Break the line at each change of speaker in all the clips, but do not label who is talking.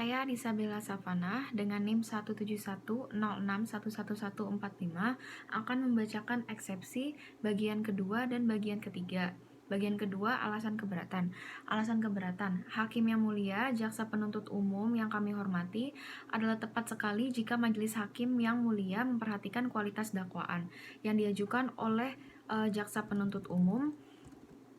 Saya Disabella Savana dengan NIM 17106111145 akan membacakan eksepsi bagian kedua dan bagian ketiga. Bagian kedua, alasan keberatan. Alasan keberatan, Hakim yang mulia, jaksa penuntut umum yang kami hormati, adalah tepat sekali jika majelis hakim yang mulia memperhatikan kualitas dakwaan yang diajukan oleh jaksa penuntut umum,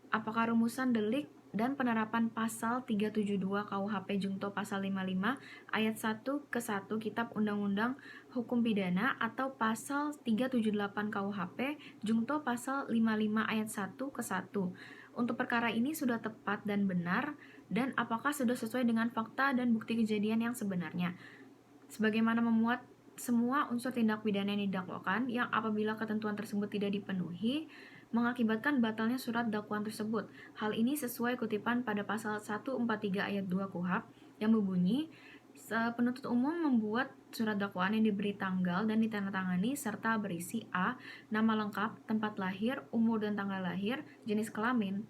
apakah rumusan delik dan penerapan pasal 372 KUHP Jungto pasal 55 ayat 1 ke 1 Kitab Undang-Undang Hukum Pidana atau pasal 378 KUHP Jungto pasal 55 ayat 1 ke 1. Untuk perkara ini sudah tepat dan benar, dan apakah sudah sesuai dengan fakta dan bukti kejadian yang sebenarnya, sebagaimana memuat semua unsur tindak pidana yang didakwakan yang apabila ketentuan tersebut tidak dipenuhi mengakibatkan batalnya surat dakwaan tersebut. Hal ini sesuai kutipan pada pasal 143 ayat 2 KUHP yang berbunyi, penuntut umum membuat surat dakwaan yang diberi tanggal dan ditandatangani serta berisi A. Nama lengkap, tempat lahir, umur dan tanggal lahir, jenis kelamin,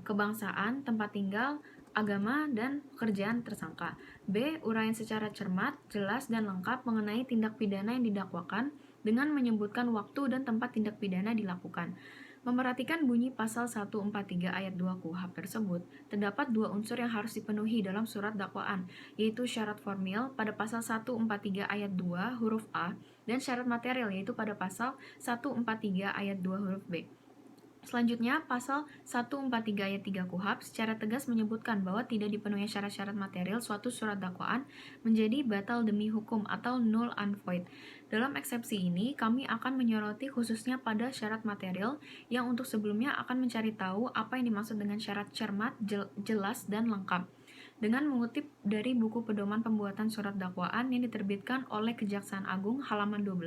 kebangsaan, tempat tinggal, agama, dan pekerjaan tersangka. B. Uraian secara cermat, jelas, dan lengkap mengenai tindak pidana yang didakwakan dengan menyebutkan waktu dan tempat tindak pidana dilakukan. Memperhatikan bunyi pasal 143 ayat 2 KUHP tersebut, terdapat dua unsur yang harus dipenuhi dalam surat dakwaan, yaitu syarat formil pada pasal 143 ayat 2 huruf A dan syarat material yaitu pada pasal 143 ayat 2 huruf B. Selanjutnya, pasal 143 ayat 3 KUHP secara tegas menyebutkan bahwa tidak dipenuhi syarat-syarat material suatu surat dakwaan menjadi batal demi hukum atau null and void. Dalam eksepsi ini, kami akan menyoroti khususnya pada syarat material yang untuk sebelumnya akan mencari tahu apa yang dimaksud dengan syarat cermat, jelas, dan lengkap. Dengan mengutip dari buku pedoman pembuatan surat dakwaan yang diterbitkan oleh Kejaksaan Agung halaman 12,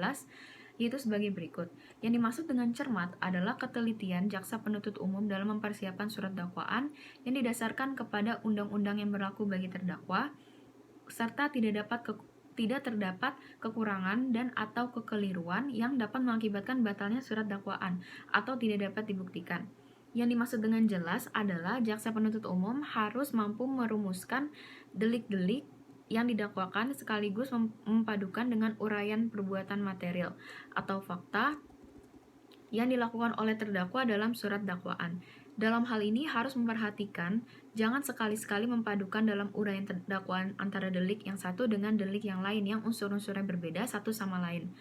yaitu sebagai berikut. Yang dimaksud dengan cermat adalah ketelitian jaksa penuntut umum dalam mempersiapkan surat dakwaan yang didasarkan kepada undang-undang yang berlaku bagi terdakwa, serta tidak terdapat kekurangan dan atau kekeliruan yang dapat mengakibatkan batalnya surat dakwaan atau tidak dapat dibuktikan. Yang dimaksud dengan jelas adalah jaksa penuntut umum harus mampu merumuskan delik-delik yang didakwakan sekaligus mempadukan dengan uraian perbuatan material atau fakta yang dilakukan oleh terdakwa dalam surat dakwaan. Dalam hal ini harus memperhatikan jangan sekali-sekali mempadukan dalam uraian dakwaan antara delik yang satu dengan delik yang lain yang unsur-unsurnya berbeda satu sama lain,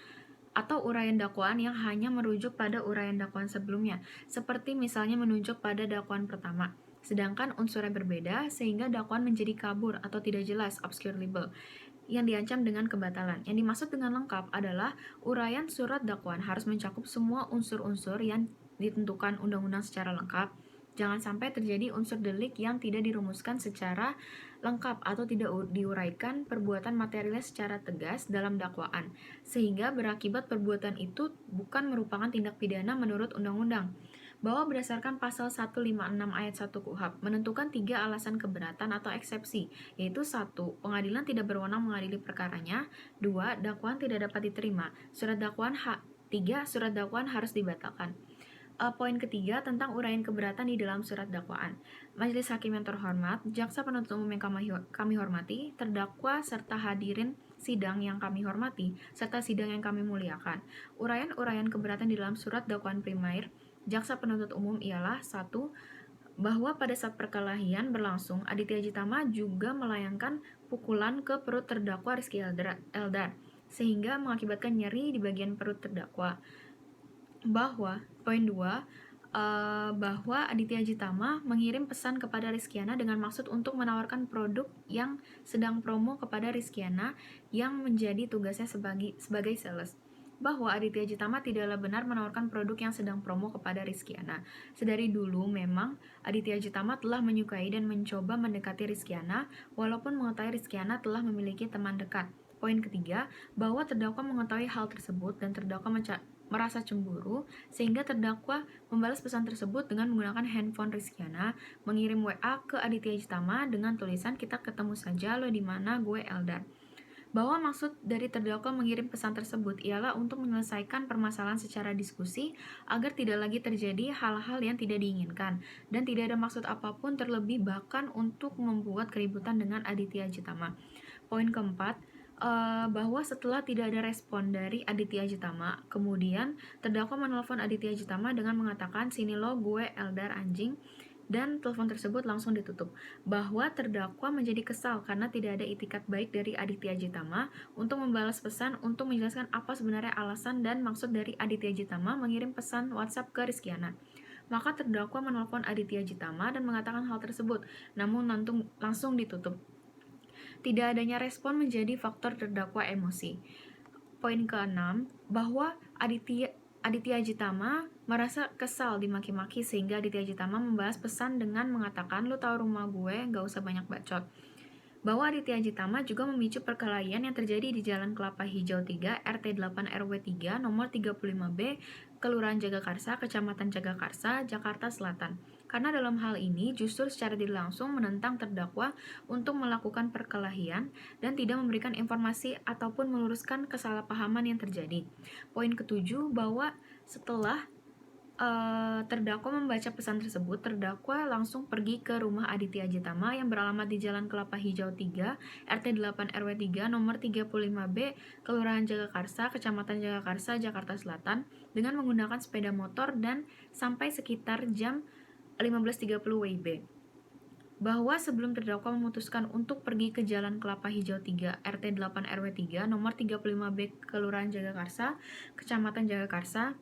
atau uraian dakwaan yang hanya merujuk pada uraian dakwaan sebelumnya, seperti misalnya menunjuk pada dakwaan pertama, sedangkan unsurnya berbeda sehingga dakwaan menjadi kabur atau tidak jelas, obscure libel, yang diancam dengan kebatalan. Yang dimaksud dengan lengkap adalah uraian surat dakwaan harus mencakup semua unsur-unsur yang ditentukan undang-undang secara lengkap. Jangan sampai terjadi unsur delik yang tidak dirumuskan secara lengkap atau tidak diuraikan perbuatan materialnya secara tegas dalam dakwaan, sehingga berakibat perbuatan itu bukan merupakan tindak pidana menurut undang-undang. Bahwa berdasarkan pasal 156 ayat 1 KUHP menentukan 3 alasan keberatan atau eksepsi, yaitu 1. Pengadilan tidak berwenang mengadili perkaranya. 2. Dakwaan tidak dapat diterima. 3. Surat dakwaan harus dibatalkan. Poin ketiga tentang uraian keberatan di dalam surat dakwaan. Majelis Hakim yang terhormat, jaksa penuntut umum yang kami hormati, terdakwa serta hadirin sidang yang kami hormati, serta sidang yang kami muliakan. Uraian-uraian keberatan di dalam surat dakwaan primer jaksa penuntut umum ialah 1. Bahwa pada saat perkelahian berlangsung, Aditya Jitama juga melayangkan pukulan ke perut terdakwa Rizky Eldar, sehingga mengakibatkan nyeri di bagian perut terdakwa. Poin 2, bahwa Aditya Jitama mengirim pesan kepada Rizkyana dengan maksud untuk menawarkan produk yang sedang promo kepada Rizkyana yang menjadi tugasnya sebagai sales. Bahwa Aditya Jitama tidaklah benar menawarkan produk yang sedang promo kepada Rizkyana. Sedari dulu memang Aditya Jitama telah menyukai dan mencoba mendekati Rizkyana walaupun mengetahui Rizkyana telah memiliki teman dekat. Poin ketiga, bahwa terdakwa mengetahui hal tersebut dan terdakwa merasa cemburu sehingga terdakwa membalas pesan tersebut dengan menggunakan handphone Rizkyana, mengirim WA ke Aditya Jitama dengan tulisan "kita ketemu saja, lo di mana, gue Eldar". Bahwa maksud dari terdakwa mengirim pesan tersebut ialah untuk menyelesaikan permasalahan secara diskusi agar tidak lagi terjadi hal-hal yang tidak diinginkan dan tidak ada maksud apapun terlebih bahkan untuk membuat keributan dengan Aditya Jitama. Poin keempat, bahwa setelah tidak ada respon dari Aditya Jitama, kemudian terdakwa menelpon Aditya Jitama dengan mengatakan, "Sini lo, gue Eldar anjing," dan telepon tersebut langsung ditutup. Bahwa terdakwa menjadi kesal karena tidak ada itikat baik dari Aditya Jitama untuk membalas pesan untuk menjelaskan apa sebenarnya alasan dan maksud dari Aditya Jitama mengirim pesan WhatsApp ke Rizkyana. Maka terdakwa menelpon Aditya Jitama dan mengatakan hal tersebut, namun langsung ditutup. Tidak adanya respon menjadi faktor terdakwa emosi. Poin keenam, bahwa Aditya Jitama merasa kesal dimaki-maki sehingga Aditya Jitama membalas pesan dengan mengatakan, "Lu tahu rumah gue, gak usah banyak bacot." Bahwa Aditya Jitama juga memicu perkelahian yang terjadi di Jalan Kelapa Hijau 3, RT 8 RW 3, nomor 35B, Kelurahan Jagakarsa, Kecamatan Jagakarsa, Jakarta Selatan. Karena dalam hal ini justru secara tidak langsung menentang terdakwa untuk melakukan perkelahian dan tidak memberikan informasi ataupun meluruskan kesalahpahaman yang terjadi. Poin ketujuh, bahwa setelah terdakwa membaca pesan tersebut, terdakwa langsung pergi ke rumah Aditya Jitama yang beralamat di Jalan Kelapa Hijau 3, RT 8 RW 3, nomor 35B, Kelurahan Jagakarsa, Kecamatan Jagakarsa, Jakarta Selatan, dengan menggunakan sepeda motor dan sampai sekitar jam 15.30 WIB. Bahwa sebelum terdakwa memutuskan untuk pergi ke Jalan Kelapa Hijau 3, RT 8 RW 3, nomor 35B, Kelurahan Jagakarsa, Kecamatan Jagakarsa,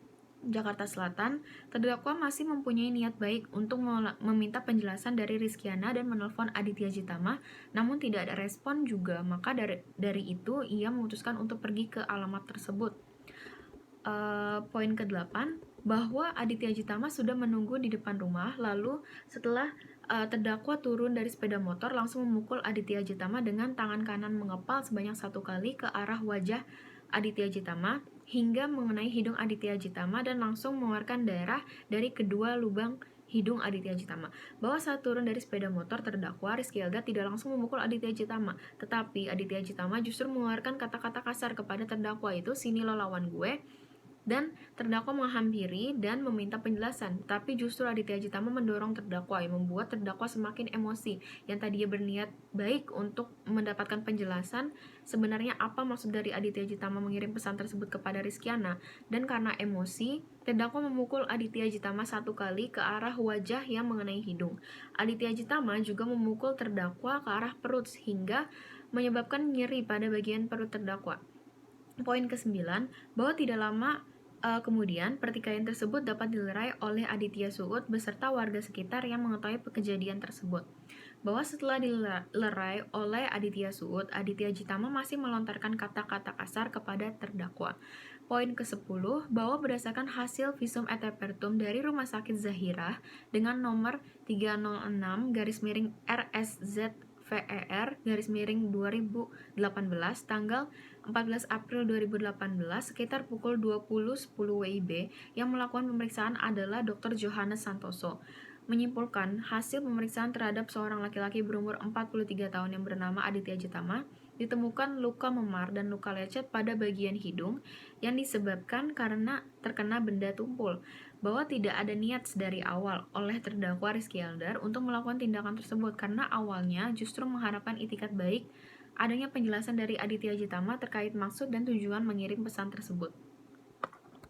Jakarta Selatan, terdakwa masih mempunyai niat baik untuk meminta penjelasan dari Rizkyana dan menelpon Aditya Jitama, namun tidak ada respon juga, maka dari itu ia memutuskan untuk pergi ke alamat tersebut. Poin ke-8, bahwa Aditya Jitama sudah menunggu di depan rumah, lalu setelah terdakwa turun dari sepeda motor langsung memukul Aditya Jitama dengan tangan kanan mengepal sebanyak 1 kali ke arah wajah Aditya Jitama hingga mengenai hidung Aditya Jitama dan langsung mengeluarkan darah dari kedua lubang hidung Aditya Jitama. Bahwa saat turun dari sepeda motor, terdakwa Rizky Eldar tidak langsung memukul Aditya Jitama, tetapi Aditya Jitama justru mengeluarkan kata-kata kasar kepada terdakwa itu, "Sini lo lawan gue," dan terdakwa menghampiri dan meminta penjelasan, tapi justru Aditya Jitama mendorong terdakwa yang membuat terdakwa semakin emosi. Yang tadinya berniat baik untuk mendapatkan penjelasan sebenarnya apa maksud dari Aditya Jitama mengirim pesan tersebut kepada Rizkyana, dan karena emosi, terdakwa memukul Aditya Jitama 1 kali ke arah wajah yang mengenai hidung. Aditya Jitama juga memukul terdakwa ke arah perut hingga menyebabkan nyeri pada bagian perut terdakwa. Poin ke-9, bahwa tidak lama kemudian pertikaian tersebut dapat dilerai oleh Aditya Suud beserta warga sekitar yang mengetahui kejadian tersebut. Bahwa setelah dilerai oleh Aditya Suud, Aditya Jitama masih melontarkan kata-kata kasar kepada terdakwa. Poin ke-10, bahwa berdasarkan hasil visum et repertum dari Rumah Sakit Zahirah dengan nomor 306 RSZ VER _2018 tanggal 14 April 2018 sekitar pukul 20.10 WIB yang melakukan pemeriksaan adalah Dr. Johannes Santoso. Menyimpulkan hasil pemeriksaan terhadap seorang laki-laki berumur 43 tahun yang bernama Aditya Jitama, ditemukan luka memar dan luka lecet pada bagian hidung yang disebabkan karena terkena benda tumpul. Bahwa tidak ada niat dari awal oleh terdakwa Rizky Eldar untuk melakukan tindakan tersebut karena awalnya justru mengharapkan itikat baik adanya penjelasan dari Aditya Jitama terkait maksud dan tujuan mengirim pesan tersebut.